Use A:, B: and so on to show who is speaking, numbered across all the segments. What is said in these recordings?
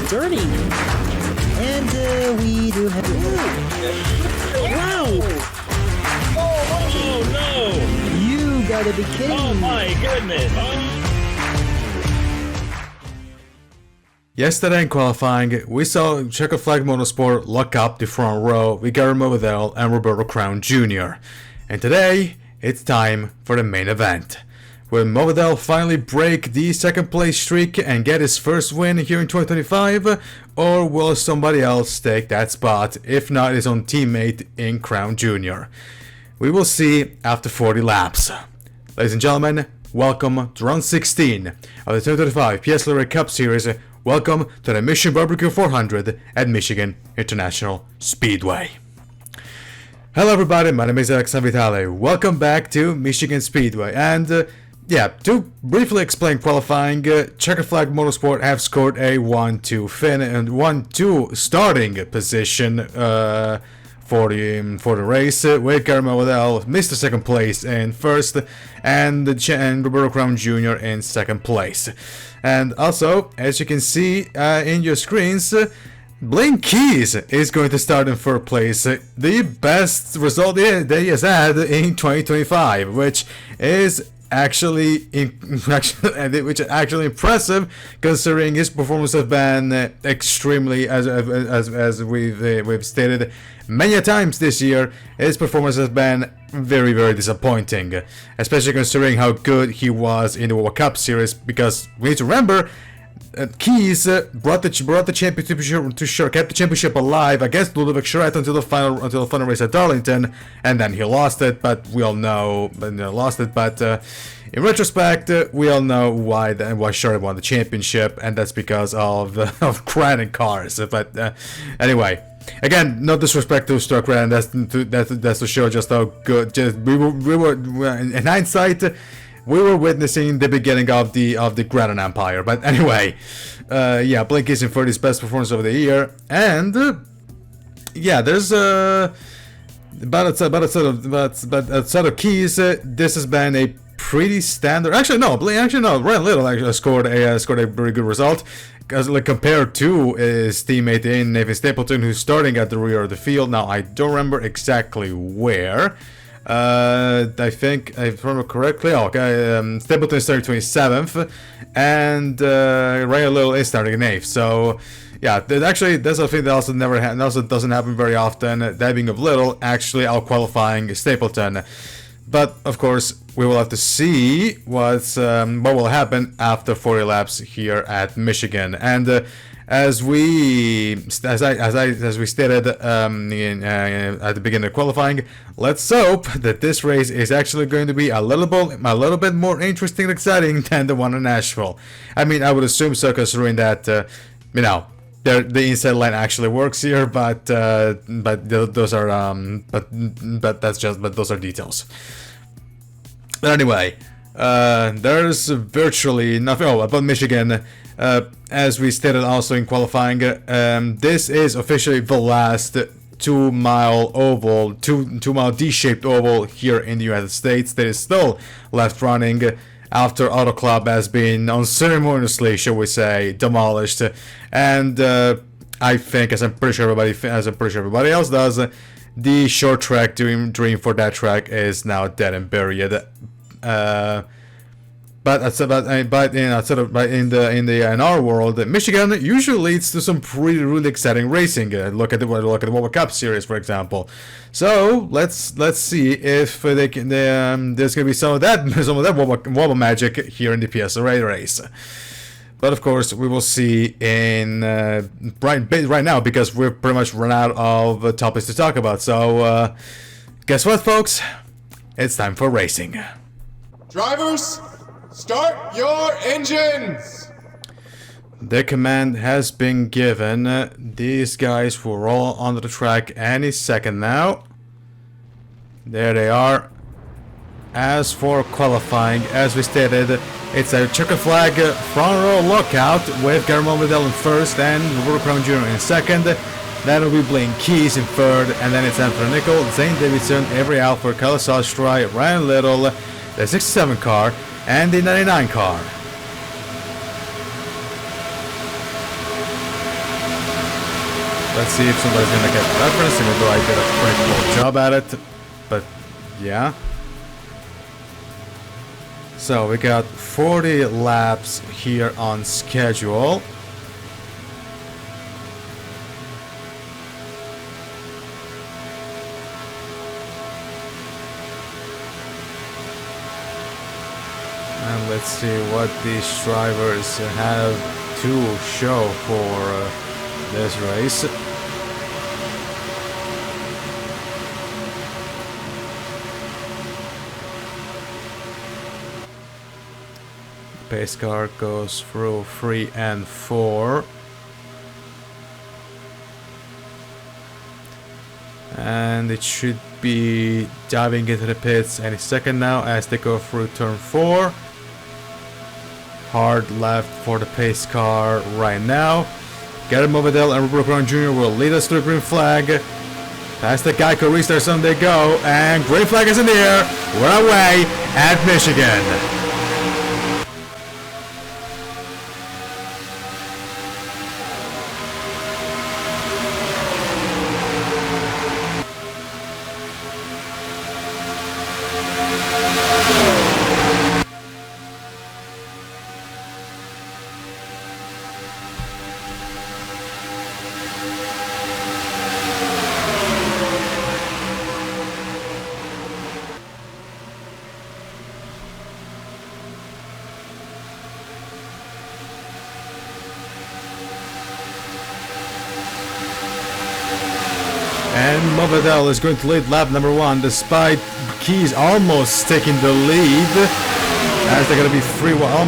A: dirty. And we do have... Wow!
B: Oh no!
A: You gotta be kidding
B: Oh
A: me.
B: my goodness!
C: Yesterday in qualifying, we saw Checkered Flag Motorsport lock up the front row with Garrett Mauvedell and Roberto Crown Jr. And today, it's time for the main event. Will Mauvedell finally break the second place streak and get his first win here in 2025? Or will somebody else take that spot, if not his own teammate in Crown Jr.? We will see after 40 laps. Ladies and gentlemen, welcome to round 16 of the 2025 PSRLA Cup Series. Welcome to the MissionBBQ 400 at Michigan International Speedway. Hello everybody, my name is Garrett Mauvedell. Welcome back to Michigan Speedway. And to briefly explain qualifying, Checkered Flag Motorsport have scored a 1-2 fin and 1-2 starting position for the race, with Garrett Mauvedell missed the second place in first, and Roberto Crown Jr. in second place. And also, as you can see in your screens, Blaine Keys is going to start in third place, the best result that he has had in 2025, which is actually impressive, considering his performance has been extremely, as we've stated many times this year, his performance has been very, very disappointing, especially considering how good he was in the World Cup Series. Because we need to remember, Keys brought the championship to shore, kept the championship alive against Ludovic Charette until the final race at Darlington, and then he lost it. But we all know, in retrospect, we all know why Charette won the championship, and that's because of Crannon cars. But anyway. Again, no disrespect to Stark Red, and that's to show just how good. We were in hindsight, we were witnessing the beginning of the Grannon Empire. But anyway, Blink is in for his best performance of the year, and there's outside of Keys, this has been a pretty standard. Ryan Little scored a very good result. Compared to his teammate in Nathan Stapleton, who's starting at the rear of the field. Now, I don't remember exactly where. I think, if I remember correctly, Stapleton is starting 27th, and Ryan Little is starting in 8th. So, yeah, that's a thing that also doesn't happen very often. That being of Little actually out qualifying Stapleton. But of course, we will have to see what will happen after 40 laps here at Michigan. And as we stated at the beginning of qualifying, let's hope that this race is actually going to be a little bit more interesting and exciting than the one in Nashville. I mean, I would assume so, considering that the inside line actually works here, but those are those are details. But anyway, there's virtually nothing. About Michigan, as we stated also in qualifying, this is officially the last 2 mile oval, 2 mile D-shaped oval here in the United States that is still left running after Auto Club has been unceremoniously, shall we say, demolished. And I think, as I'm pretty sure everybody else does, the short track dream for that track is now dead and buried. But in our world, Michigan usually leads to some really exciting racing. Look at the World Cup Series, for example. So let's see if there's gonna be some of that wobble magic here in the PSRLA race. But of course, we will see in right now, because we're pretty much run out of topics to talk about. So guess what, folks? It's time for racing.
D: Drivers, start your engines!
C: The command has been given. These guys will roll onto the track any second now. There they are. As for qualifying, as we stated, it's a checkered flag front row lockout with Garrett Mauvedell in first and Roberto Crown Jr. in second. Then will be Blaine Keys in third, and then it's Anthony Nicol, Zane Davidson, Avery Alford, Carlos Ostry, Ryan Little, the 67 car, and the 99 car. Let's see if somebody's gonna get the reference, even though I did a pretty cool job at it. But yeah. So we got 40 laps here on schedule. And let's see what these drivers have to show for this race. Pace car goes through 3 and 4. And it should be diving into the pits any second now as they go through turn 4. Hard left for the pace car right now. Garrett Mauvedell and Roberto Crown Jr. will lead us to the green flag. Past the Geico restart zone they go, and green flag is in the air. We're away at Michigan. And Mauvedell is going to lead lap number 1, despite Keys almost taking the lead. As they're going to be free, now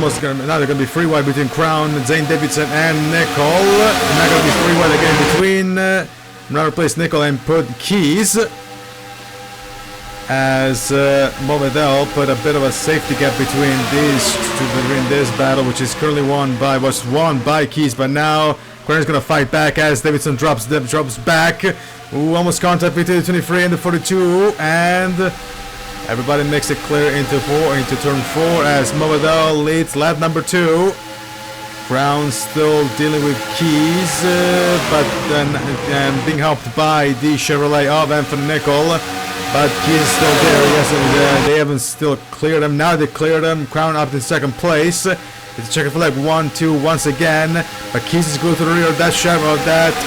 C: they're going to be free wide between Crown, Zane Davidson, and Nicol. Now going to be free wide again between. Now replace Nicol and put Keys. As Mauvedell put a bit of a safety gap between this battle, which is currently won by Keys, but now Crown is going to fight back as Davidson drops back. Ooh, almost contact between the 23 and the 42, and everybody makes it clear into turn 4 as Mauvedell leads lap number 2. Crown still dealing with Keys, but then being helped by the Chevrolet of Anthony Nicol. But Keys is still there. Yes, they haven't still cleared him. Now they cleared him. Crown up in second place. It's a checkered flag 1-2 once again. But Keys is glued to the rear of that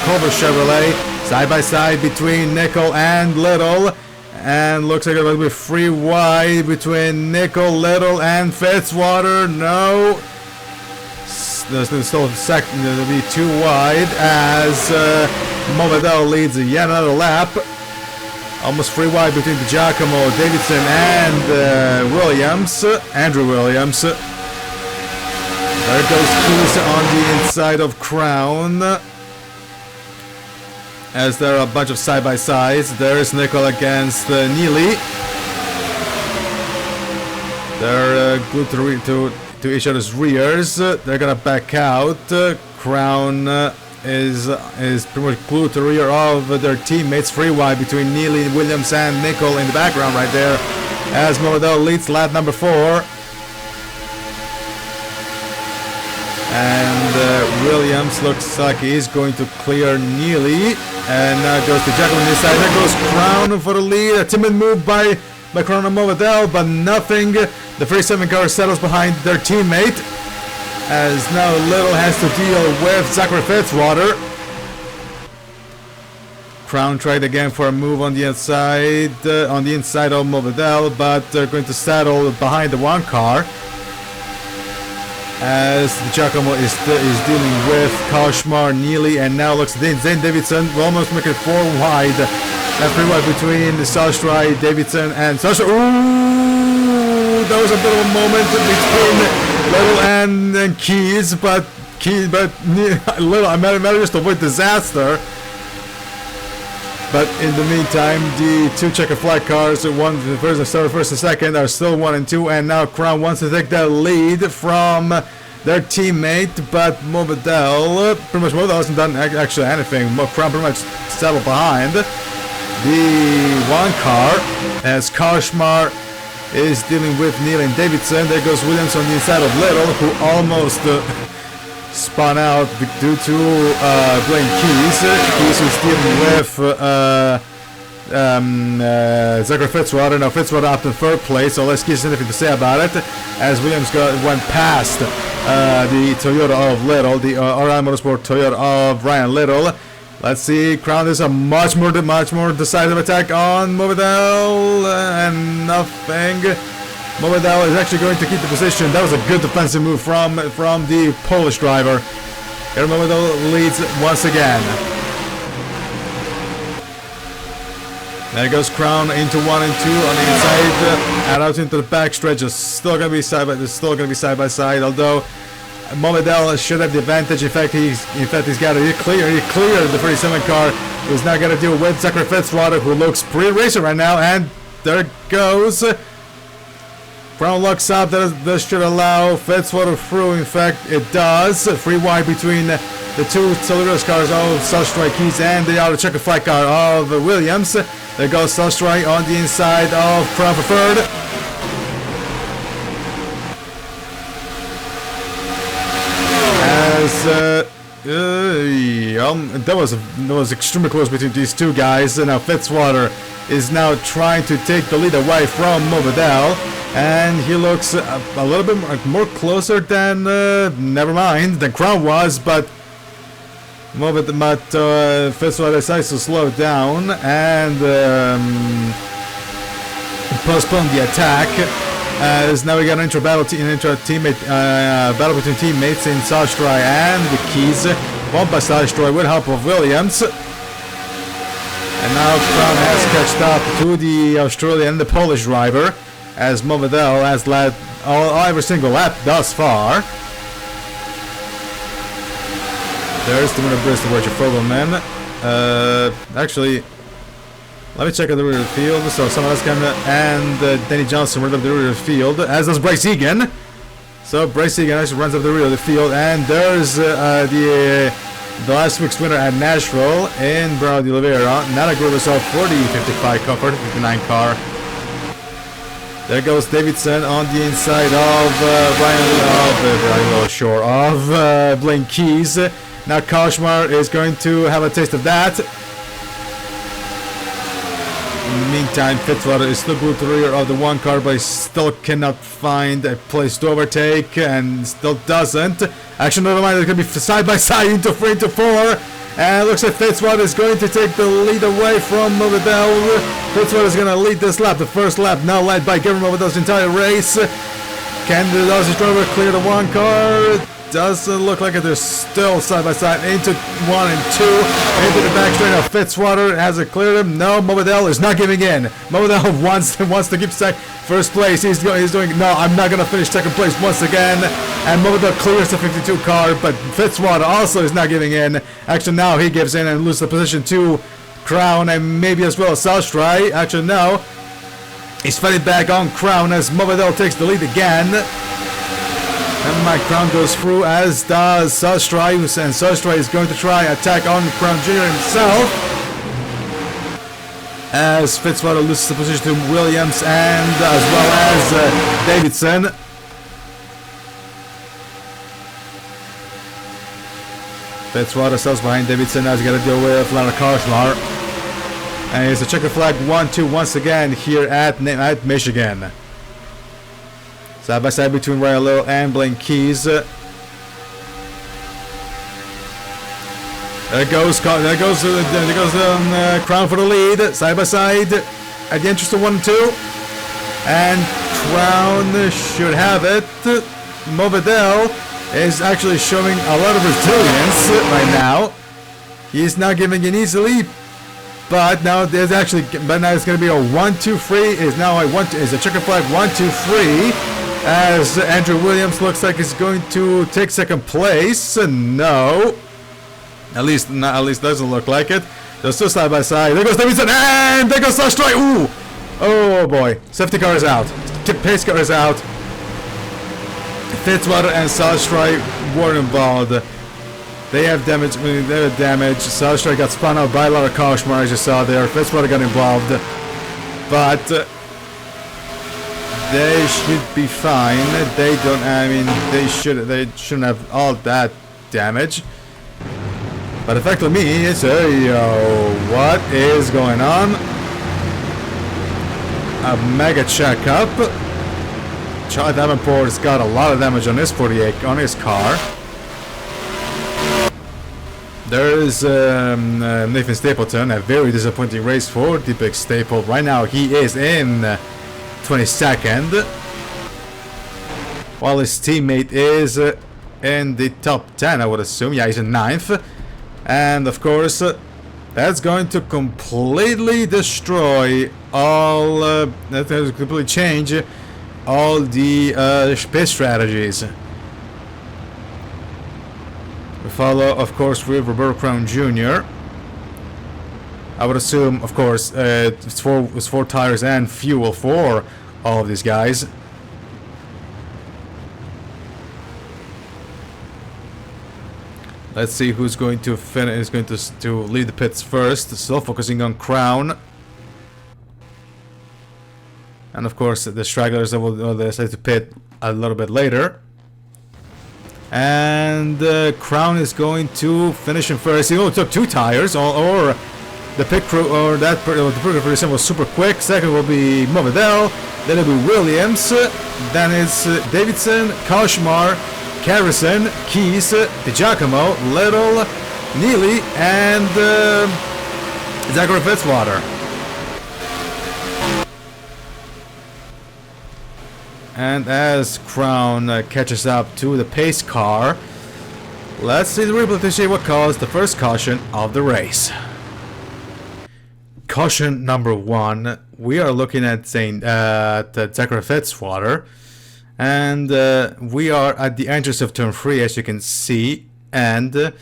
C: Culver Chevrolet. Side by side between Nicol and Little. And looks like it will be free wide between Nicol, Little, and Fitzwater. No. There's still second. It'll be too wide as Mauvedell leads yet another lap. Almost free wide between the Giacomo, Davidson, and Andrew Williams. There goes Keys on the inside of Crown. As there are a bunch of side-by-sides. There's Nicol against Neely. They're glued to each other's rears. They're gonna back out. Crown is pretty much glued to the rear of their teammates. Free wide between Neely, Williams, and Nicol in the background right there. As Mauvedell leads lap number 4. And Williams looks like he's going to clear Neely. And now goes to Giacomo on this side. There goes Crown for the lead. A timid move by Crown and Mauvedell, but nothing. The 37 car settles behind their teammate. As now Little has to deal with Zachary Fitzwater. Crown tried again for a move on the inside of Mauvedell, but they're going to settle behind the 1 car. As Giacomo is dealing with Kashmar, Neely, and now looks Zane Davidson will almost make it 4 wide. Left free wide between Sastry, Davidson, and Sastry. Ooh, that was a bit of a moment between Little and Keys, but Little, I managed to avoid disaster. But in the meantime, the 2 checkered flag cars, the first and second, are still 1 and 2, and now Crown wants to take that lead from their teammate, but Mauvedell hasn't done actually anything. Crown pretty much settled behind the 1 car, as Kashmar is dealing with Neil and Davidson. There goes Williams on the inside of Little, who almost spun out due to Blaine Keys. Keys was dealing with Zachary Fitzwater. Now Fitzwater up in third place, so let's get anything to say about it. As Williams went past the Toyota of Little, the RI Motorsport Toyota of Ryan Little. Let's see, Crown is a much more decisive attack on Mauvedell, and nothing. Mauvedell is actually going to keep the position. That was a good defensive move from the Polish driver. Garrett Mauvedell leads once again. There goes Crown into 1 and 2 on the inside, and out into the back stretch. It's still going to be side by side. Although Mauvedell should have the advantage. In fact, he's got it. He cleared the 37 car. He's now going to deal with Zachary Fitzwater, who looks pretty racing right now. And there it goes. Crown locks up. This should allow Fitzwater through. In fact, it does. Free wide between the two Toledo's cars of Southstrike Keys and the other checkered flag car of Williams. There goes Southstrike on the inside of Crown for third. As that was extremely close between these two guys. And now Fitzwater is now trying to take the lead away from Mauvedell, and he looks a little bit more closer than than Crown was, but Fitzwater decides to slow down and postpone the attack. As now we got an battle between teammates in Southstrike and the Keys, won by Southstrike with help of Williams. And now Crown has catched up to the Australian and the Polish driver, as Mauvedell has led every single lap thus far. There's the winner, Bristol, where's your photo, man? Actually, let me check out the rear of the field. So someone else can, and Danny Johnson runs up the rear of the field, as does Bryce Egan. So Bryce Egan actually runs up the rear of the field, and there's the last week's winner at Nashville in Bruno de Oliveira. Not a good result for the 55 car, for the 59 car. There goes Davidson on the inside of Blaine Keys. Now Koshmar is going to have a taste of that. In the meantime, Fitzwater is still glued to the rear of the one car, but he still cannot find a place to overtake, and still doesn't. Actually, never mind, it's going to be side by side into 3 into 4. And it looks like Fitzwater is going to take the lead away from Mauvedell. Fitzwater is going to lead this lap, the first lap, now led by Garrett Mauvedell's entire race. Can the Aussie driver clear the one car? Doesn't look like it. They're still side by side into 1 and 2 into the back straight. Now Fitzwater has it cleared him. No, Mauvedell is not giving in. Mauvedell wants to keep first place. He's doing no. I'm not gonna finish second place once again. And Mauvedell clears the 52 car, but Fitzwater also is not giving in. Actually, now he gives in and loses the position to Crown and maybe as well as Southstrike. Actually, no. He's fighting back on Crown as Mauvedell takes the lead again. And my Crown goes through, as does Southstrike, and Southstrike is going to try attack on Crown Jr. himself. As Fitzwater loses the position to Williams and as well as Davidson. Fitzwater sells behind Davidson, now he's got to deal with Leonard Koshmar. And it's a checkered flag 1-2 once again here at Michigan. Side by side between Ryan Little and Blaine Keys. There goes Crown for the lead. Side by side at the entrance to 1 and 2. And Crown should have it. Mauvedell is actually showing a lot of resilience right now. He's not giving in easily. But now it's going to be a 1-2-3. Is now a checkered flag 1-2-3. As Andrew Williams looks like he's going to take second place. No, at least doesn't look like it. They're still side by side. There goes Davidson, and there goes Southstrike. Ooh, oh boy, safety car is out. Pace car is out. Fitzwater and Southstrike were involved. They have damage. Southstrike got spun out by Lara Koshmar, as you saw there. Fitzwater got involved, but. They should be fine. They shouldn't have all that damage. But effectively, it's a what is going on? A mega checkup. Charlie Davenport's got a lot of damage on his 48 on his car. There's Nathan Stapleton, a very disappointing race for the big staple. Right now he is in 22nd, while his teammate is in the top 10, I would assume. Yeah, he's in 9th. And of course, that's going to completely destroy all, that's going to completely change all the pit strategies. We follow, of course, with Roberto Crown Jr. I would assume, of course, it's four tires and fuel for all of these guys. Let's see who's going to finish. Is going to lead the pits first. Still focusing on Crown, and of course the stragglers that will decide to pit a little bit later. And Crown is going to finish in first. He only took 2 tires, or the pit crew, or the pit crew was super quick. Second will be Mauvedell, then it'll be Williams, then it's Davidson, Koshmar, Carrison, Keys, DiGiacomo, Little, Neely, and Zachary Fitzwater. And as Crown catches up to the pace car, let's see the replay to see what caused the first caution of the race. Caution number 1, we are looking at Zachary Fitzwater, and we are at the entrance of turn 3, as you can see, and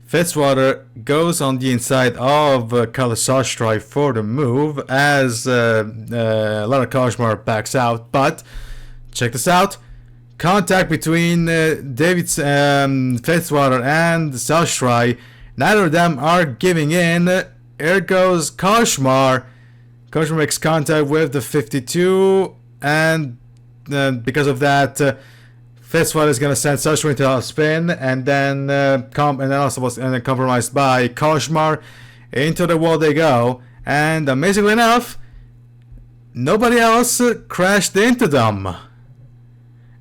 C: Fitzwater goes on the inside of Kyle Sostry for the move as Lara Koshmar backs out, but check this out. Contact between Fitzwater and Sostry. Neither of them are giving in. Here goes Koshmar. Koshmar makes contact with the 52, and because of that, Fitzwater is going to send Sostry into a spin, and then compromised by Koshmar. Into the wall they go, and amazingly enough, nobody else crashed into them.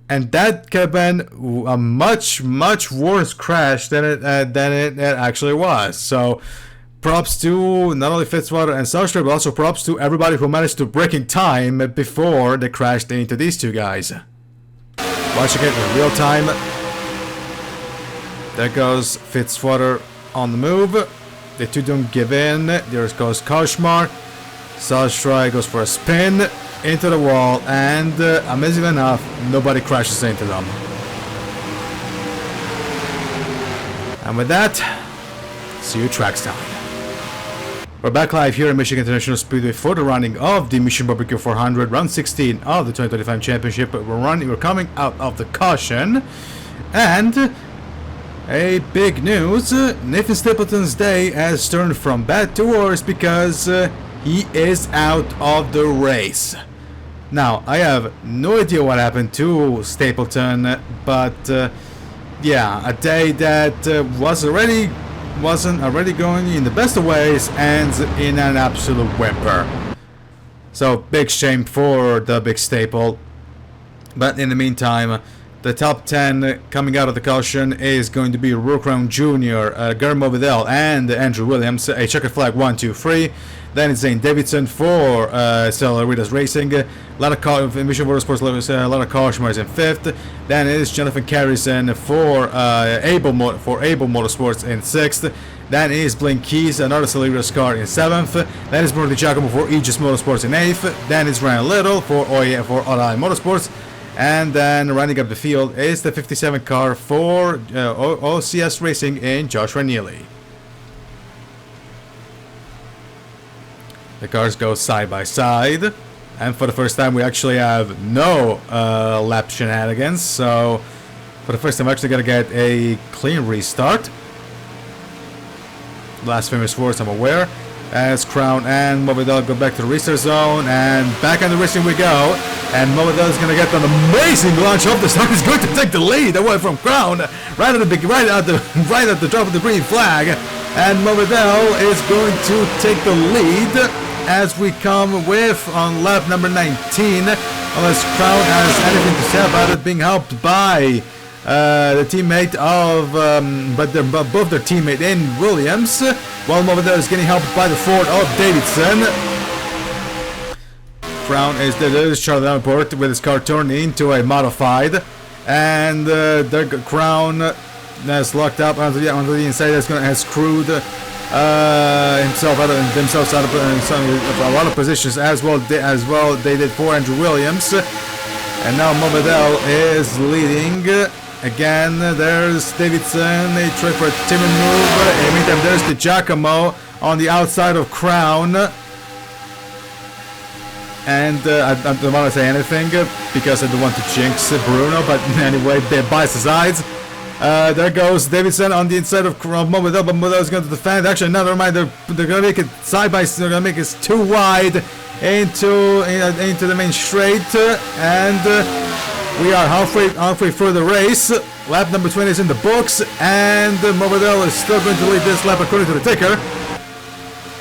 C: And that could have been a much worse crash than it actually was. So props to not only Fitzwater and Sostry, but also props to everybody who managed to break in time before they crashed into these two guys. Watching it in real time. There goes Fitzwater on the move. The two don't give in. There goes Koshmar. Sostry goes for a spin into the wall, and amazingly enough, nobody crashes into them. And with that, see you track time. We're back live here at Michigan International Speedway for the running of the MissionBBQ 400, round 16 of the 2025 championship. We're coming out of the caution, and a big news: Nathan Stapleton's day has turned from bad to worse because he is out of the race. Now, I have no idea what happened to Stapleton, but yeah, a day that wasn't already going in the best of ways ends in an absolute whimper. So, big shame for the big staple. But in the meantime, the top 10 coming out of the caution is going to be Roberto Crown Jr., Garrett Mauvedell, and Andrew Williams. A checkered flag 1, 2, 3. Then it's Zane Davidson for Stella Ritas Racing. Mission Motorsports, Lara Koshmar is in 5th. Then it is Jonathan Carrison for Able Motorsports in 6th. Then is Blaine Keys, another Celeritas car, in 7th. Then is Bruno DiGiacomo for Aegis Motorsports in 8th. Then is Ryan Little for Orai Motorsports. And then rounding up the field is the 57 car for OCS Racing in Joshua Neely. The cars go side by side, and for the first time we actually have no lap shenanigans, so for the first time I'm actually going to get a clean restart. Last famous words, I'm aware. as Crown and Mauvedell go back to the restart zone, and back on the racing we go. And Mauvedell is going to get an amazing launch off the start. He's going to take the lead away from Crown right at the drop of the green flag. And Mauvedell is going to take the lead as we come with on lap number 19. Unless Crown has anything to say about it, being helped by the teammate of, both their teammate in Williams, while Mauvedell is getting helped by the Ford of Davidson. Crown is there. Charlie Davenport with his car turned into a modified, and the Crown has locked up onto the inside. Has screwed himself out of a lot of positions as well. They did for Andrew Williams, and now Mauvedell is leading. Again, there's Davidson, a try for a timid move. In the meantime, there's the Giacomo on the outside of Crown. And I don't want to say anything because I don't want to jinx Bruno, but anyway, they're biased sides. There goes Davidson on the inside of Mauvedell, but Mauvedell is going to defend. Actually, no, never mind. They're going to make it side by side. They're going to make it too wide into the main straight, and we are halfway through the race. Lap number 20 is in the books, and Mauvedell is still going to lead this lap according to the ticker.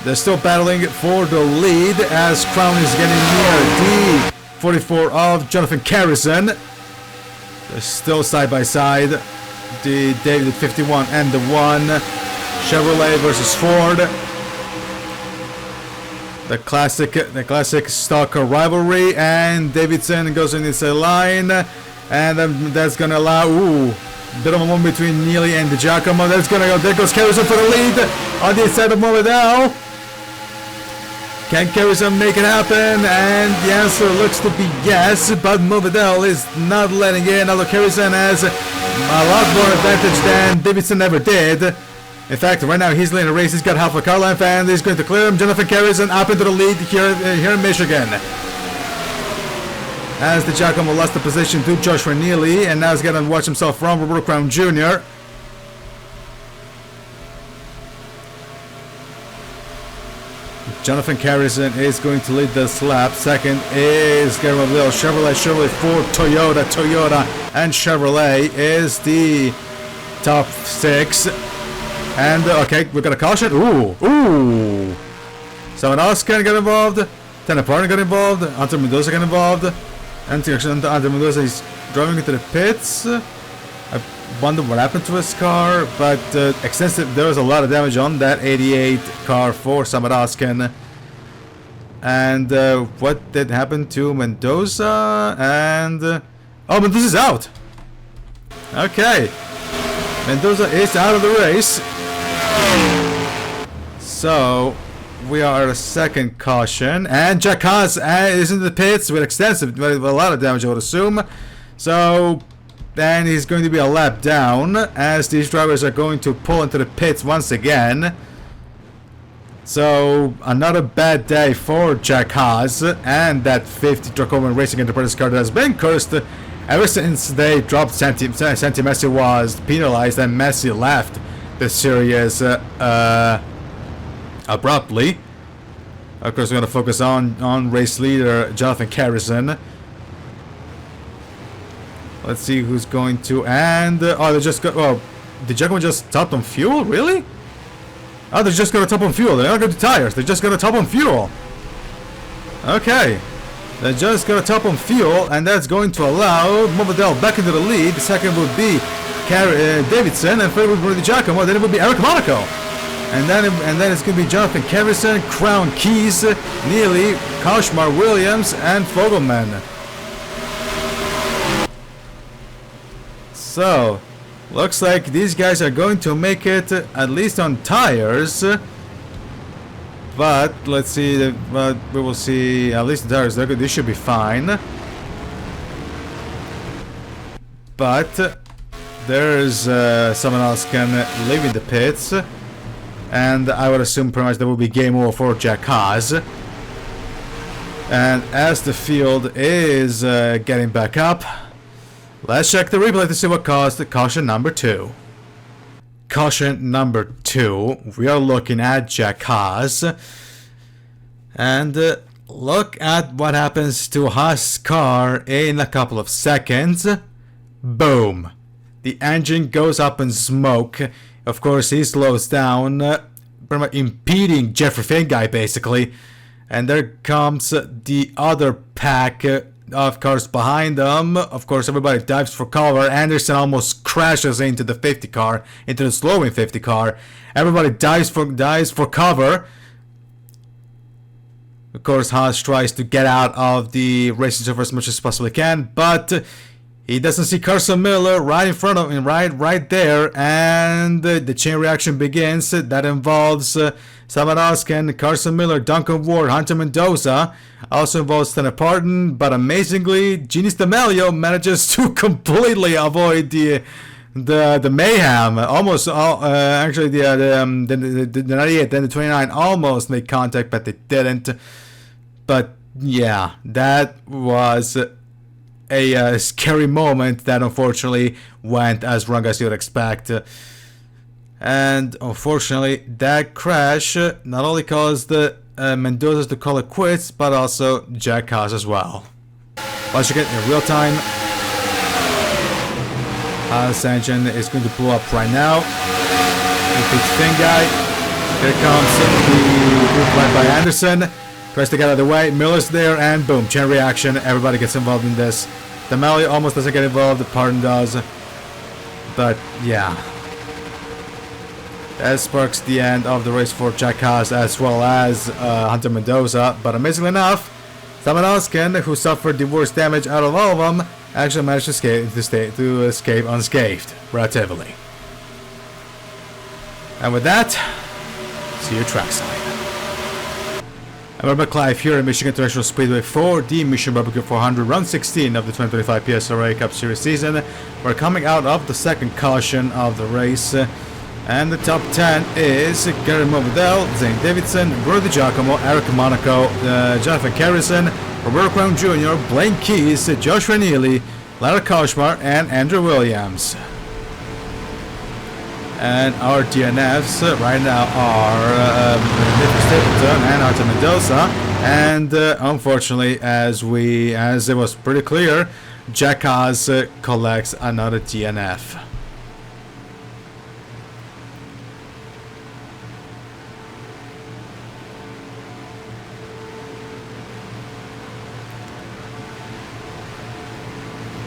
C: They're still battling for the lead as Crown is getting near the 44 of Jonathan Carrison. They're still side by side. The David 51 and the 1. Chevrolet versus Ford. The classic stock rivalry, and Davidson goes in this line, and that's gonna allow a bit of a moment between Neely and the Giacomo. That's gonna go. There goes Carrison for the lead on the inside of Mauvedell. Can Carrison make it happen? And the answer looks to be yes, but Mauvedell is not letting in. Although Carrison has a lot more advantage than Davidson ever did. In fact, right now he's leading the race. He's got half a car length, and he's going to clear him. Jonathan Carrison up into the lead here in Michigan. As the Giacomo lost the position to Joshua Neely, and now he's going to watch himself from Roberto Crown Jr. Jonathan Carrison is going to lead this lap. Second is Garrett Mauvedell, Chevrolet, Ford, Toyota, and Chevrolet is the top 6. And okay, we got a caution. Ooh! Someone else can get involved. Tanner Parton got involved. Hunter Mendoza got involved. And Hunter Mendoza is driving into the pits. I wonder what happened to his car, but there was a lot of damage on that 88 car for Samaraskin. And what did happen to Mendoza? And oh, Mendoza's out. Okay, Mendoza is out of the race. So we are at a second caution, and Jack Haas is in the pits with a lot of damage, I would assume. So then he's going to be a lap down as these drivers are going to pull into the pits once again. So another bad day for Jack Haas and that 50 Dracoman Racing Enterprise car that has been cursed ever since they dropped Santi Messi was penalized and Messi left the series abruptly. Of course, we're going to focus on race leader Jonathan Carrison. Let's see who's going to, and they just got. Oh, did Giacomo just top on fuel? Really? Oh, they're just going to top on fuel. They're not going to tires. They're just going to top on fuel. Okay, they're just going to top on fuel, and that's going to allow Mauvedell back into the lead. The second would be Davidson, and third would be Giacomo. Then it would be Eric Monaco, and then it's going to be Jonathan Carrison, Crown Keys, Neely, Koshmar, Williams, and Fogelman. So, looks like these guys are going to make it at least on tires. But let's see. We will see. At least the tires. This should be fine. But there's someone else leaving the pits, and I would assume pretty much there will be game over for Jack Haas. And as the field is getting back up, let's check the replay to see what caused the caution number 2. caution number 2, we are looking at Jack Haas. And look at what happens to Haas' car in a couple of seconds. Boom. The engine goes up in smoke. Of course, he slows down, pretty much impeding Jeffrey Finn guy, basically. And there comes the other pack of cars behind them. Of course, everybody dives for cover. Anderson almost crashes into the 50 car, into the slowing 50 car. Everybody dives for cover. Of course, Haas tries to get out of the racing server as much as possibly can, but he doesn't see Carson Miller right in front of him, right there, and the chain reaction begins. That involves Simon Oskin, Carson Miller, Duncan Ward, Hunter Mendoza. Also involves Tanner Parton, but amazingly, Gene D'Amelio manages to completely avoid the mayhem. Almost, actually, the 98 and the 29 almost made contact, but they didn't. But yeah, that was a scary moment that unfortunately went as wrong as you would expect. And unfortunately, that crash not only caused Mendoza to call it quits, but also Jack Haas as well. Watch again in real time. Haas engine is going to blow up right now. Big Finn guy. Here comes the group led by Anderson. Tries to get out of the way. Miller's there, and boom, chain reaction. Everybody gets involved in this. D'Amelio almost doesn't get involved. Parton does. But yeah, that sparks the end of the race for Jack Haas as well as Hunter Mendoza. But amazingly enough, Simon Oskin, who suffered the worst damage out of all of them, actually managed to escape unscathed, relatively. And with that, see you trackside. I'm Robert Clive here at Michigan International Speedway for the MissionBBQ 400 round 16 of the 2025 PSRLA Cup Series season. We're coming out of the second caution of the race, and the top 10 is Garrett Mauvedell, Zane Davidson, Bruno Giacomo, Eric Monaco, Jonathan Carrison, Roberto Crown Jr., Blaine Keys, Joshua Neely, Lara Koshmar, and Andrew Williams. And our DNFs right now are Nick Stapleton and Arthur Mendoza. And unfortunately, as it was pretty clear, Jack Haas collects another DNF.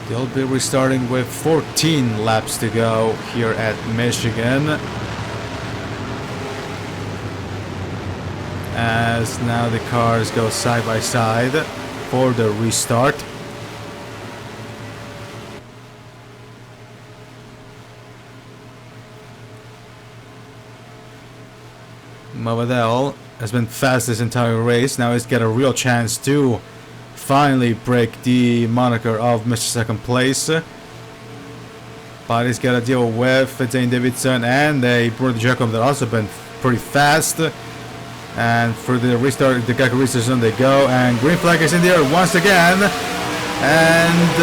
C: They'll be restarting with 14 laps to go here at Michigan. As now the cars go side by side for the restart. Mauvedell has been fast this entire race. Now he's got a real chance to finally break the moniker of Mr. Second Place. But he's got to deal with Zane Davidson and Bruno Giacomo that also been pretty fast. And for the restart, the Geico restart zone they go, and green flag is in the air once again. And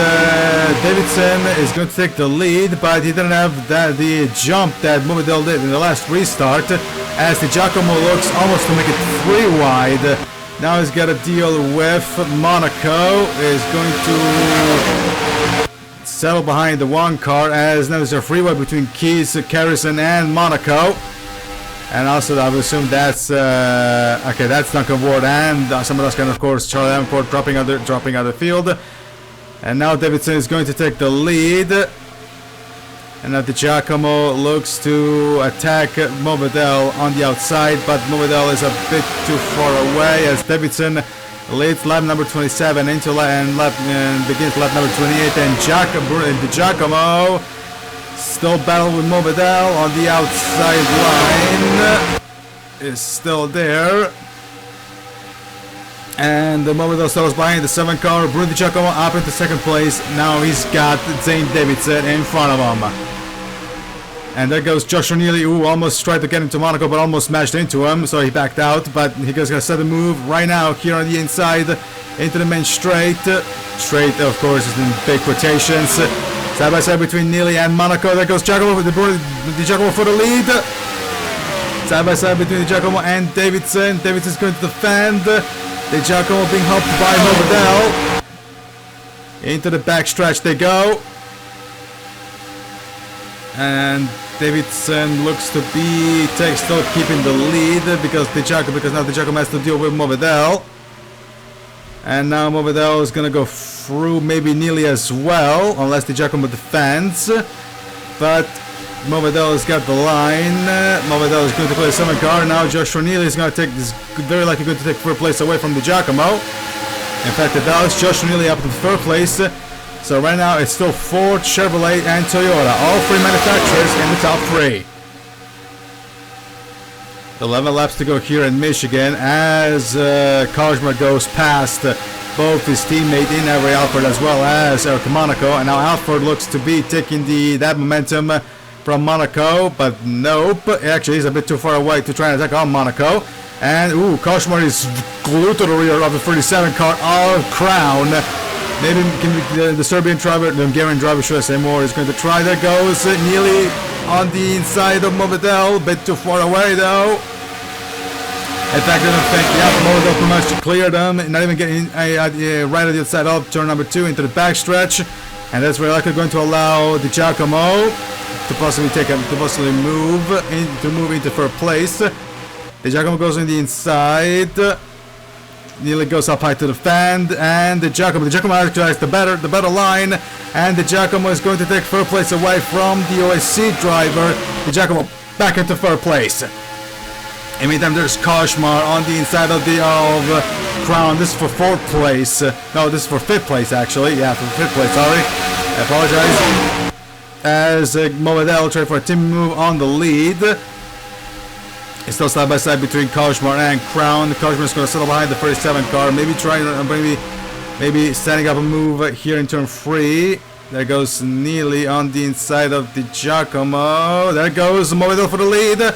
C: Davidson is going to take the lead, but he didn't have the jump that Mauvedell did in the last restart, as the Giacomo looks almost to make it 3 wide. Now he's got to deal with Monaco. Is going to settle behind the one car, as now there's a freeway between Keys, Carrison, and Monaco. And also, I would assume that's okay. That's Duncan Ward and someone else, of course, Charlie Davenport dropping out the field. And now Davidson is going to take the lead. And now the Giacomo looks to attack Mauvedell on the outside, but Mauvedell is a bit too far away as Davidson leads lap number 27 into begins lap number 28, and the Giacomo still battle with Mauvedell on the outside line. Is still there. And the Mauvedell settles behind the 7 car. Bruno Giacomo up into second place. Now he's got Zane Davidson in front of him. And there goes Joshua Neely, who almost tried to get into Monaco but almost smashed into him, so he backed out. But he goes gonna set a move right now here on the inside into the main straight. Straight, of course, is in big quotations. Side by side between Neely and Monaco. There goes Giacomo with the Giacomo for the lead. Side by side between the Giacomo and Davidson. Davidson's going to defend. The Giacomo being helped by Mauvedell. Into the backstretch they go. And Davidson looks to be still keeping the lead because now the Giacomo has to deal with Mauvedell. And now Mauvedell is going to go through maybe Neely as well, unless the Giacomo defends. But Mauvedell has got the line. Mauvedell is going to play the 7 car. Now Joshua Neely is going to take this, very likely going to take 3rd place away from the Giacomo. In fact, it does. Joshua Neely up to 3rd place. So right now it's still Ford, Chevrolet, and Toyota. All 3 manufacturers in the top 3. 11 laps to go here in Michigan as Kojma goes past both his teammate in Avery Alford as well as Eric Monaco. And now Alford looks to be taking that momentum from Monaco, but nope. Actually, he's a bit too far away to try and attack on Monaco. And Kojma is glued to the rear of the 37 car of Crown. Maybe the Serbian driver, the Hungarian driver, should I say more, is going to try. There goes Neely on the inside of Mauvedell. Bit too far away though. In fact, I don't think, Mauvedell pretty much cleared them. Not even getting right at the outside of turn number 2 into the backstretch. And that's very likely going to allow the Giacomo to possibly move into 3rd place. The Giacomo goes on the inside. Neely goes up high to defend, and the Giacomo actually has the better line, and the Giacomo is going to take 3rd place away from the OSC driver. The Giacomo back into 3rd place. In the meantime, there's Kojma on the inside of Crown. This is for 4th place. No, this is for 5th place actually. Yeah, for 5th place. Sorry, I apologize. As Mauvedell tries for a team move on the lead. It's still side by side between Kojma and Crown. Kojma is going to settle behind the 37 car. Maybe setting up a move here in turn 3. There goes Neely on the inside of the Giacomo. There goes Mauvedell for the lead.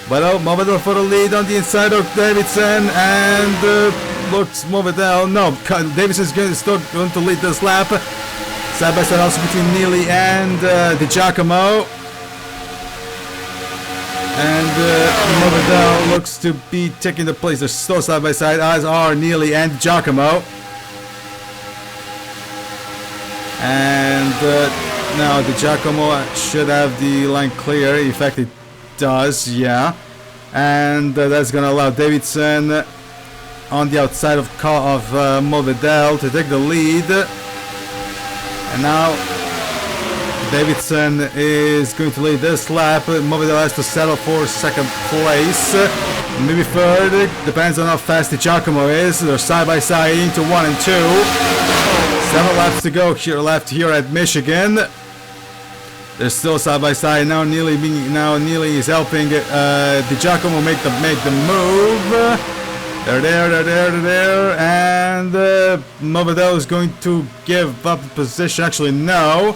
C: But Mauvedell for the lead on the inside of Davidson. And looks Mauvedell. No, Davidson is still going to lead this lap. Side by side also between Neely and the Giacomo. And Mauvedell looks to be taking the place. They're still side by side, as are Neely and Giacomo. And now the Giacomo should have the line clear. In fact, it does, yeah. And that's going to allow Davidson on the outside of Mauvedell to take the lead. And now Davidson is going to lead this lap. Mauvedell has to settle for 2nd place. Maybe 3rd. Depends on how fast the Giacomo is. They're side by side into 1 and 2. 7 laps to go left here at Michigan. They're still side by side. Now Neely is helping the Giacomo make the move. They're there. And Mauvedell is going to give up the position. Actually, no.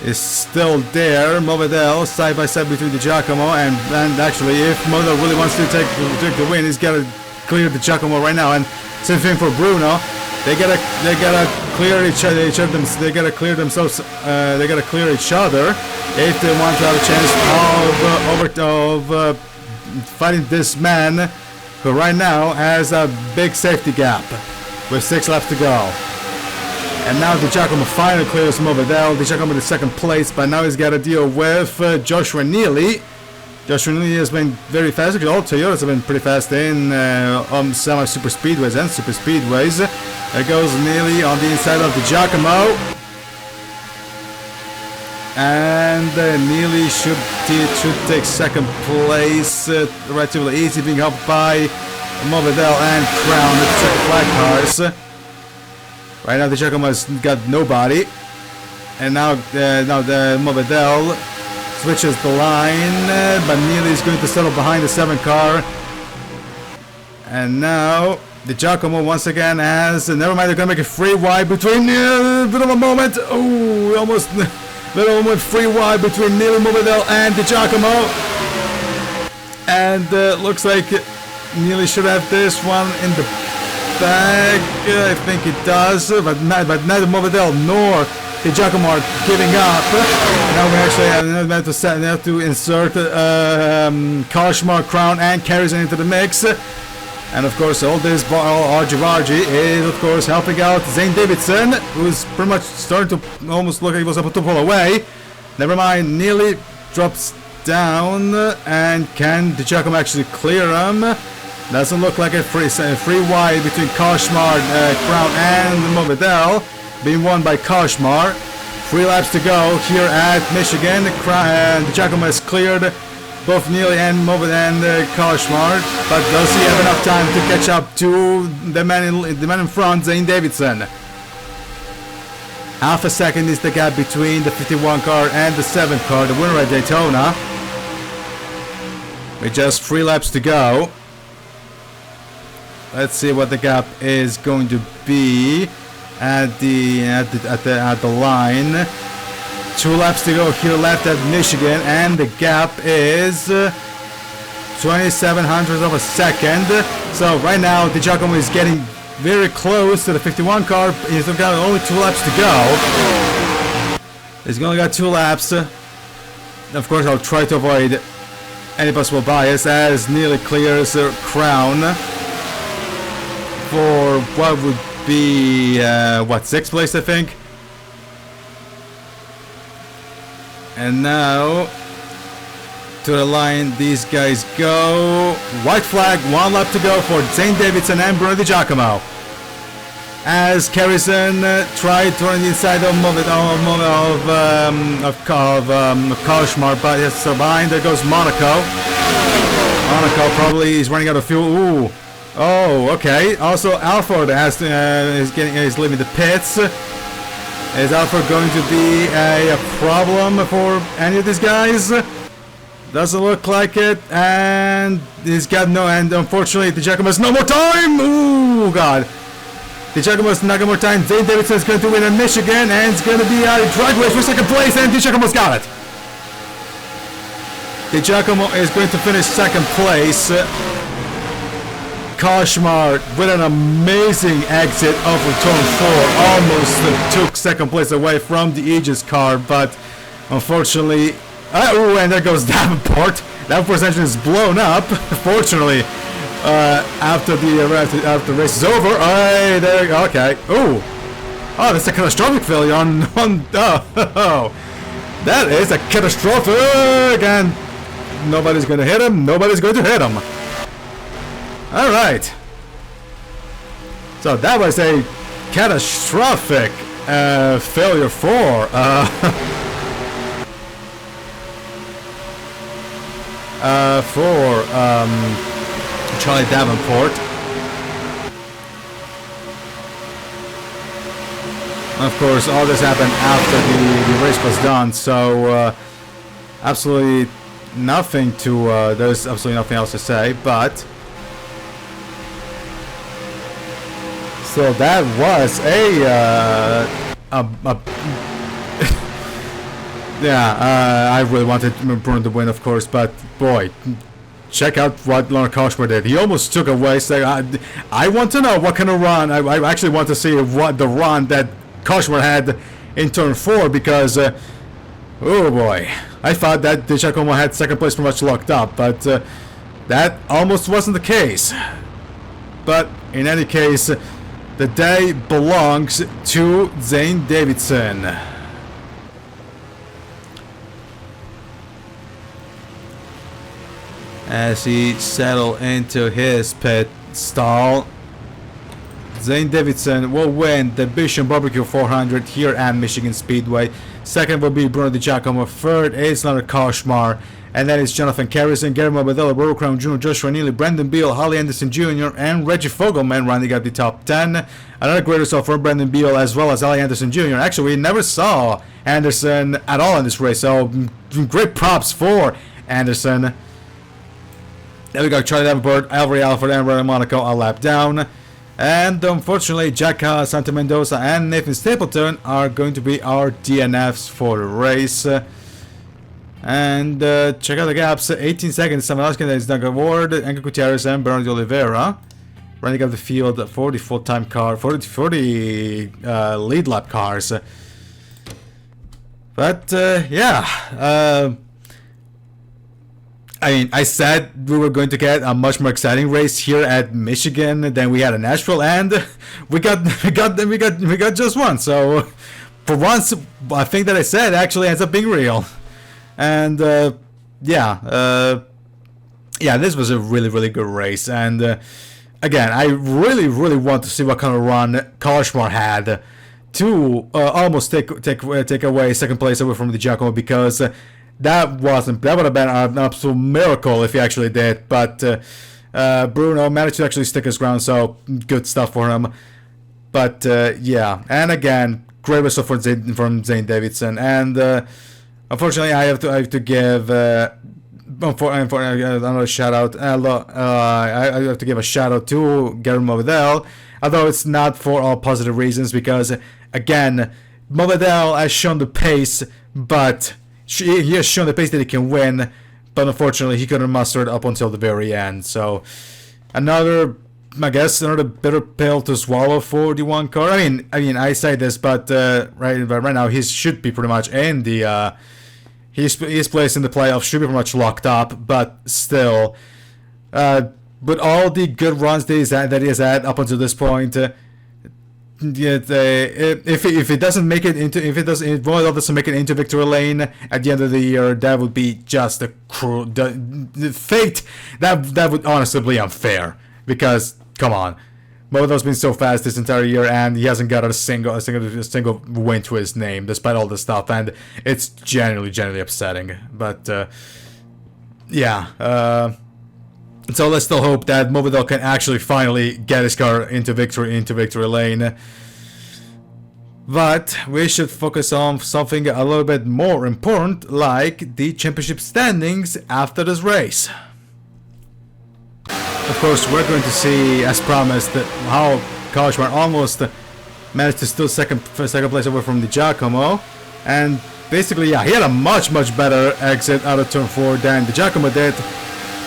C: Is still there. Mauvedell side by side between the Giacomo and actually, if Mauvedell really wants to take the win, he's got to clear the Giacomo right now. And same thing for Bruno. They gotta clear each other. They gotta clear themselves. They gotta clear each other if they want to have a chance of fighting this man, who right now has a big safety gap with 6 laps to go. And now the Giacomo finally clears Mauvedell. The Giacomo in 2nd place, but now he's got to deal with Joshua Neely. Joshua Neely has been very fast. Actually, all Toyotas have been pretty fast in semi-super speedways and super speedways. There goes Neely on the inside of the Giacomo. And Neely should take 2nd place relatively easy, being helped by Mauvedell and Crown with the Checkered Flag cars. Right now the Giacomo has got nobody. And now the Mauvedell switches the line, but Neely is going to settle behind the 7 car. And now the Giacomo once again has, never mind, they're going to make it 3 wide between, bit of a moment, oh, almost, little moment 3 wide between Neely, Mauvedell and the Giacomo. And looks like Neely should have this one in the bag. I think it does, but neither Mauvedell nor the Giacomo are giving up. Now we actually have to insert Kashmar, Crown, and Carrison into the mix. And of course, all this argy-bargy is, of course, helping out Zane Davidson, who's pretty much starting to almost look like he was about to pull away. Never mind, nearly drops down. And can the Giacomo actually clear him? Doesn't look like a free wide between Kashmar, Crown, and Mauvedell, being won by Kashmar. 3 laps to go here at Michigan. The Giacomo is cleared both Neely and Mauvedell and Kashmar, but does he have enough time to catch up to the man in front, Zane Davidson? Half a second is the gap between the 51 car and the 7 car, the winner at Daytona. With just 3 laps to go. Let's see what the gap is going to be at the line. 2 laps to go here left at Michigan, and the gap is 0.27 of a second. So right now, the Giacomo is getting very close to the 51 car. He's got only 2 laps to go. He's only got 2 laps. Of course, I'll try to avoid any possible bias as nearly clears Crown for what would be 6th place, I think. And now to the line these guys go. White flag, 1 lap to go for Zane Davidson and Bruno Di Giacomo. As Carrison tried to run the inside of Kashmar, but it's behind. There goes Monaco. Monaco probably is running out of fuel. Ooh. Oh, okay. Also, Alford is leaving the pits. Is Alford going to be a problem for any of these guys? Doesn't look like it. And he's got no. And unfortunately, the Giacomo has no more time. Ooh, God. The Giacomo has not got more time. Zane Davidson is going to win in Michigan, and it's going to be a drag race for 2nd place. And the Giacomo's got it. The Giacomo is going to finish 2nd place. Kashmar with an amazing exit over turn 4 almost took 2nd place away from the Aegis car, but unfortunately, oh, and there goes Davenport. Davenport's engine is blown up. Fortunately, after the race is over, okay. Oh, that's a catastrophic failure on that is a catastrophic, and nobody's going to hit him. Nobody's going to hit him. Alright, so that was a catastrophic failure for Charlie Davenport. Of course, all this happened after the race was done, so absolutely nothing to, there's absolutely nothing else to say, but so that was I really wanted Bruno to win, of course, but boy, check out what Lawrence Kashmar did. He almost took away. I want to know what kind of run. I actually want to see what the run that Kashmar had in turn 4, because oh boy, I thought that the Giacomo had 2nd place pretty much locked up, but that almost wasn't the case. But in any case, the day belongs to Zane Davidson. As he settled into his pit stall, Zane Davidson will win the MissionBBQ 400 here at Michigan Speedway. 2nd will be Bruno Di Giacomo. 3rd is Leonard Kashmar. And that is Jonathan Carrison, Garrett Mauvedell, Roberto Crown Jr, Joshua Neely, Brandon Beal, Holly Anderson Jr, and Reggie Fogelman rounding out the top 10. Another great result for Brandon Beal as well as Holly Anderson Jr. Actually, we never saw Anderson at all in this race, so great props for Anderson. Then we got Charlie Davenport, Avery Alford, and Ronan Monaco a lap down. And unfortunately, Jack Santa Mendoza and Nathan Stapleton are going to be our DNFs for the race. And check out the gaps. 18 seconds. Samuelskin is Doug Ward, Angel Gutierrez, and Bernardo Oliveira. Running up the field for the full-time car, for the lead lap cars. But yeah, I mean, I said we were going to get a much more exciting race here at Michigan than we had in Nashville, and we got just one. So for once, I think that I said actually ends up being real. And yeah, this was a really good race. And again, I really want to see what kind of run Karshmar had to almost take away second place away from the Giacomo, because that would have been an absolute miracle if he actually did. But Bruno managed to actually stick his ground, so good stuff for him. But yeah, and again, great result from Zane Davidson. And unfortunately, I have to give another shout out. I have to give a shout out to Garrett Mauvedell, although it's not for all positive reasons, because again, Mauvedell has shown the pace, but he has shown the pace that he can win, but unfortunately he couldn't muster it up until the very end. So another bitter pill to swallow for the one car. I mean, I say this, but right now he should be pretty much in the his place in the playoffs should be pretty much locked up. But still, with all the good runs that he has had up until this point. If it doesn't make it into, if Mauvedell doesn't make it into victory lane at the end of the year, that would be just a cruel fate. That would honestly be unfair, because come on, Mauvedell's been so fast this entire year and he hasn't got a single win to his name despite all this stuff, and it's genuinely upsetting. But yeah. So let's still hope that Mauvedell can actually finally get his car into victory lane. But we should focus on something a little bit more important, like the championship standings after this race. Of course, we're going to see, as promised, how Karshmar almost managed to steal second place away from the Giacomo, and basically, yeah, he had a much better exit out of turn 4 than the Giacomo did.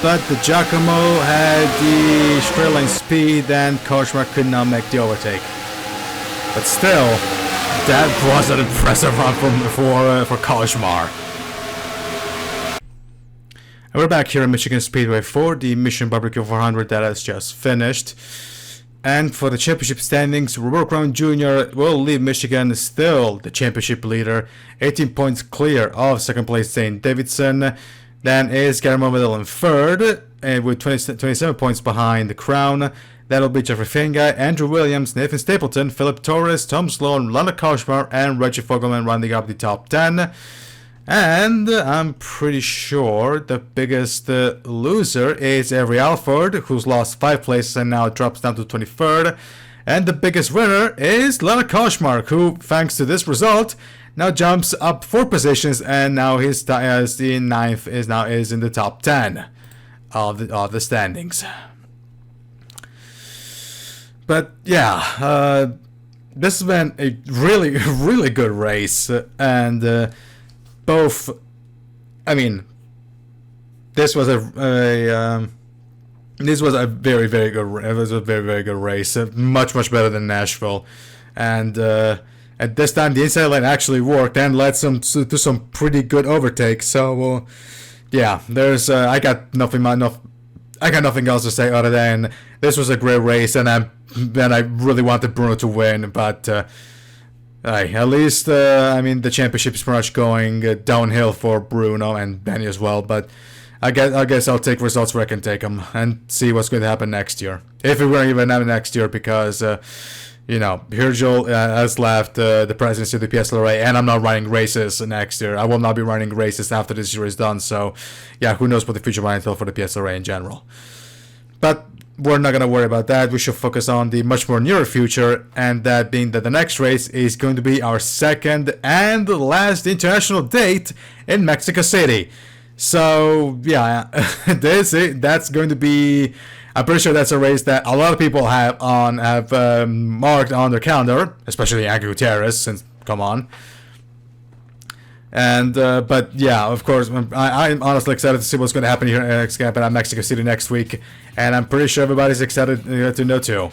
C: But the Giacomo had the straight line speed and Karshmar could not make the overtake. But still, that was an impressive run for Karshmar. And we're back here at Michigan Speedway for the MissionBBQ 400 that has just finished. And for the championship standings, Roberto Crown Jr. will leave Michigan still the championship leader, 18 points clear of second place Zane Davidson. Then is Garrett Mauvedell in third, with 27 points behind the Crown. That'll be Jeffrey Finga, Andrew Williams, Nathan Stapleton, Philip Torres, Tom Sloan, Leonard Karshmar, and Reggie Fogelman rounding up the top 10. And I'm pretty sure the biggest loser is Avery Alford, who's lost 5 places and now drops down to 23rd. And the biggest winner is Leonard Karshmar, who, thanks to this result, now jumps up 4 positions, and now his the ninth is in the top 10 of the standings. But yeah, this has been a really good race, and both. I mean, this was a very good. It was a very good race, much better than Nashville, and. At this time, the inside line actually worked and led to some pretty good overtakes. So, yeah, there's I got nothing else to say other than this was a great race, and I really wanted Bruno to win. But at least I mean, the championship is pretty much going downhill for Bruno and Benny as well. But I guess I'll take results where I can take them and see what's going to happen next year, if we're going to even have it next year, because. You know, Virgil has left the presidency of the PSRLA, and I'm not running races next year. I will not be running races after this year is done. So, yeah, who knows what the future might entail for the PSRLA in general. But we're not going to worry about that. We should focus on the much more near future, and that being that the next race is going to be our second and last international date in Mexico City. So, yeah, that's going to be... I'm pretty sure that's a race that a lot of people have marked on their calendar, especially Angry Gutierrez, since, come on. And, but yeah, of course, I'm honestly excited to see what's going to happen here at Mexico City next week, and I'm pretty sure everybody's excited to know too.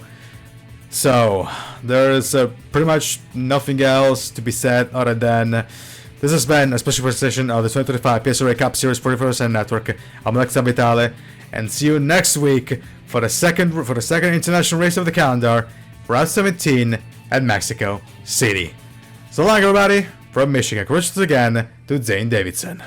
C: So, there's pretty much nothing else to be said other than This has been a special presentation of the 2025 PSRLA Cup Series 44% Network. I'm Alex Vitale, and see you next week for the second international race of the calendar, Route 17 at Mexico City. So long, everybody, from Michigan. Congratulations again to Zane Davidson.